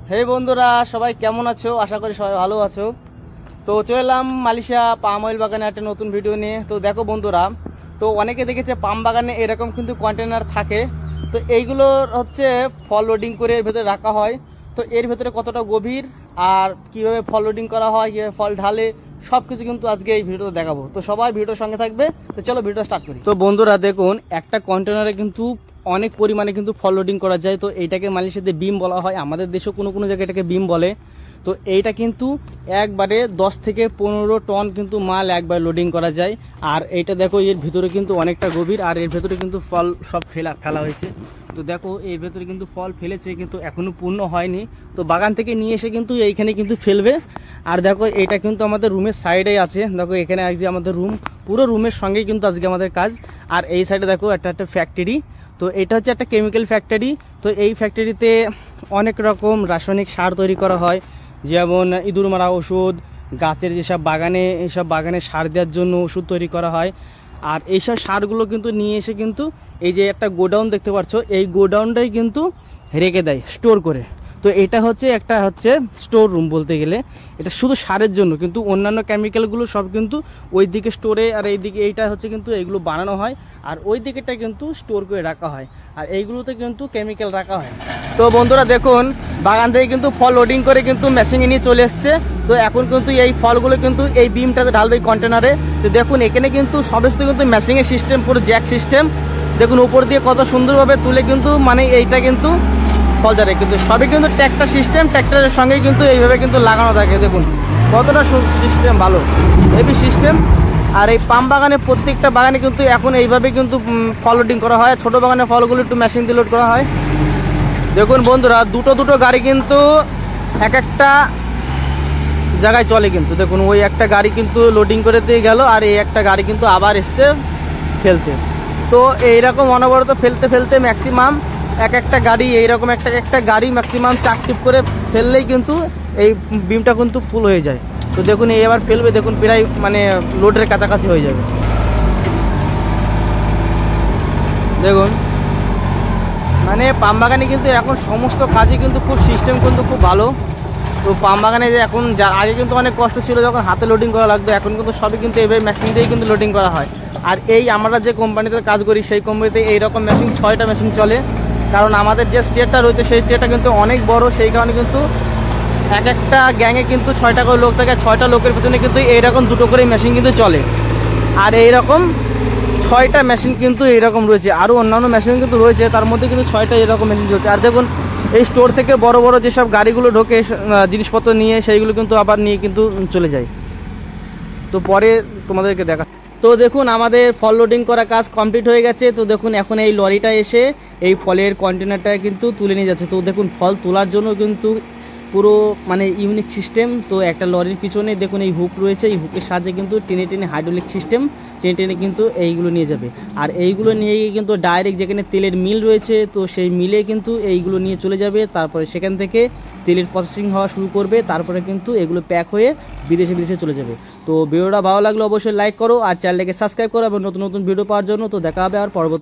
হে বন্ধুরা, সবাই কেমন আছো? আশা করি সবাই ভালো আছো। তো চলে এলাম মালয়েশিয়া পাম অয়েল বাগানে একটা নতুন ভিডিও নিয়ে। তো দেখো বন্ধুরা, তো অনেকে দেখেছে পাম বাগানে এরকম কিন্তু কন্টেনার থাকে। তো এইগুলোর হচ্ছে ফল লোডিং করে এর ভেতরে রাখা হয়। তো এর ভেতরে কতটা গভীর আর কিভাবে ফল লোডিং করা হয়, কীভাবে ফল ঢালে, সব কিছু কিন্তু আজকে এই ভিডিওতে দেখাবো। তো সবাই ভিডিওর সঙ্গে থাকবে। তো চলো ভিডিওটা স্টার্ট করি। তো বন্ধুরা দেখুন, একটা কন্টেনারে কিন্তু অনেক পরিমাণে কিন্তু ফল লোডিং করা যায়। তো এইটাকে মালয়েশিয়াতে বিম বলা হয়, আমাদের দেশেও কোনো কোনো জায়গায় এটাকে বিম বলে। তো এইটা কিন্তু একবারে 10 থেকে 15 টন কিন্তু মাল একবার লোডিং করা যায়। আর এইটা দেখো, এর ভিতরে কিন্তু অনেকটা গভীর, আর এর ভেতরে কিন্তু ফল সব ফেলা হয়েছে। তো দেখো এর ভেতরে কিন্তু ফল ফেলেছে, কিন্তু এখনো পূর্ণ হয়নি। তো বাগান থেকে নিয়ে এসে কিন্তু এইখানে কিন্তু ফেলবে। আর দেখো এটা কিন্তু আমাদের রুমের সাইডেই আছে। দেখো এখানে আজকে আমাদের রুম, পুরো রুমের সঙ্গেই কিন্তু আজকে আমাদের কাজ। আর এই সাইডে দেখো একটা ফ্যাক্টরি। তো এটা হচ্ছে একটা কেমিক্যাল ফ্যাক্টরি। তো এই ফ্যাক্টরিতে অনেক রকম রাসায়নিক সার তৈরি করা হয়, যেমন ইঁদুর মারা ওষুধ, গাছের যেসব বাগানে, এইসব বাগানে সার দেওয়ার জন্য ওষুধ তৈরি করা হয়। আর এইসব সারগুলো কিন্তু নিয়ে এসে কিন্তু এই যে একটা গোডাউন দেখতে পাচ্ছ, এই গোডাউনটাই কিন্তু রেখে দেয় স্টোর করে। তো এটা হচ্ছে একটা স্টোর রুম বলতে গেলে। এটা শুধু সারের জন্য, কিন্তু অন্যান্য কেমিক্যালগুলো সব কিন্তু ওই দিকে স্টোরে, আর এই দিকে এইটা হচ্ছে কিন্তু এইগুলো বানানো হয়, আর ওই দিকেটা কিন্তু স্টোর করে রাখা হয়, আর এইগুলোতে কিন্তু কেমিক্যাল রাখা হয়। তো বন্ধুরা দেখুন, বাগান থেকে কিন্তু ফল লোডিং করে কিন্তু মেশিনে নিয়ে চলে এসছে। তো এখন কিন্তু এই ফলগুলো কিন্তু এই বিমটাতে ঢালবে কন্টেনারে। তো দেখুন এখানে কিন্তু সমস্ত কিন্তু মেশিনের সিস্টেম, পুরো জ্যাক সিস্টেম। দেখুন উপর দিয়ে কত সুন্দরভাবে তুলে কিন্তু মানে এইটা কিন্তু ফল যারে, কিন্তু সবই কিন্তু ট্র্যাক্টর সিস্টেম, ট্র্যাক্টরের সঙ্গে কিন্তু এইভাবে কিন্তু লাগানো থাকে। দেখুন কতটা সিস্টেম ভালো, হেভি সিস্টেম। আর এই পাম বাগানে, প্রত্যেকটা বাগানে কিন্তু এখন এইভাবে কিন্তু ফল লোডিং করা হয়। ছোটো বাগানে ফলগুলো একটু মেশিন দিয়ে লোড করা হয়। দেখুন বন্ধুরা, দুটো গাড়ি কিন্তু এক একটা জায়গায় চলে। কিন্তু দেখুন ওই একটা গাড়ি কিন্তু লোডিং করে দিয়ে গেল, আর এই একটা গাড়ি কিন্তু আবার এসছে ফেলতে। তো এইরকম অনবরত ফেলতে ফেলতে ম্যাক্সিমাম একটা গাড়ি, এইরকম একটা গাড়ি ম্যাক্সিমাম 4 টিপ করে ফেললেই কিন্তু এই বিমটা কিন্তু ফুল হয়ে যায়। তো দেখুন এই এবার ফেলবে, দেখুন প্রায় মানে লোডের কাছাকাছি হয়ে যাবে। দেখুন মানে পাম বাগানে কিন্তু এখন সমস্ত কাজই কিন্তু খুব সিস্টেম কিন্তু খুব ভালো। তো পাম বাগানে যে এখন আগে কিন্তু অনেক কষ্ট ছিল, যখন হাতে লোডিং করা লাগতো, এখন কিন্তু সবই কিন্তু এইভাবে মেশিন দিয়েই কিন্তু লোডিং করা হয়। আর এই আমরা যে কোম্পানিতে কাজ করি, সেই কোম্পানিতে এইরকম মেশিন 6টা মেশিন চলে। কারণ আমাদের যে স্টেটটা রয়েছে, সেই স্টেটটা কিন্তু অনেক বড়, সেই কারণে কিন্তু একটা গ্যাংয়ে কিন্তু 6টা করে লোক থাকে। 6টা লোকের পিছনে কিন্তু এইরকম 2টো করে মেশিন কিন্তু চলে। আর এইরকম 6টা মেশিন কিন্তু এইরকম রয়েছে, আরও অন্যান্য মেশিন কিন্তু রয়েছে, তার মধ্যে কিন্তু 6টা এরকম মেশিন চলছে। আর দেখুন এই স্টোর থেকে বড় বড় যেসব গাড়িগুলো ঢোকে জিনিসপত্র নিয়ে, সেইগুলো কিন্তু আবার নিয়ে কিন্তু চলে যায়। তো পরে তোমাদেরকে দেখা। তো দেখুন আমাদের ফল লোডিং করা কাজ কমপ্লিট হয়ে গেছে। তো দেখুন এখন এই লরিটা এসে এই ফলের কন্টেনারটা কিন্তু তুলে নিয়ে যাচ্ছে। তো দেখুন ফল তোলার জন্য কিন্তু পুরো মানে ইউনিক সিস্টেম। তো একটা লরির পিছনে দেখুন এই হুক রয়েছে, এই হুকের সাহায্যে কিন্তু টেনে টেনে হাইড্রোলিক সিস্টেম টেনে টেনে কিন্তু এইগুলো নিয়ে যাবে। আর এইগুলো নিয়ে গিয়ে কিন্তু ডাইরেক্ট যেখানে তেলের মিল রয়েছে, তো সেই মিলে কিন্তু এইগুলো নিয়ে চলে যাবে। তারপরে সেখান থেকে তেলের প্রসেসিং হওয়া শুরু করবে, তারপরে কিন্তু এগুলো প্যাক হয়ে বিদেশে চলে যাবে। তো ভিডিওটা ভালো লাগলে অবশ্যই লাইক করো, আর চ্যানেলটাকে সাবস্ক্রাইব করো এবং নতুন নতুন ভিডিও পাওয়ার জন্য। তো দেখা হবে আর পরবর্তী।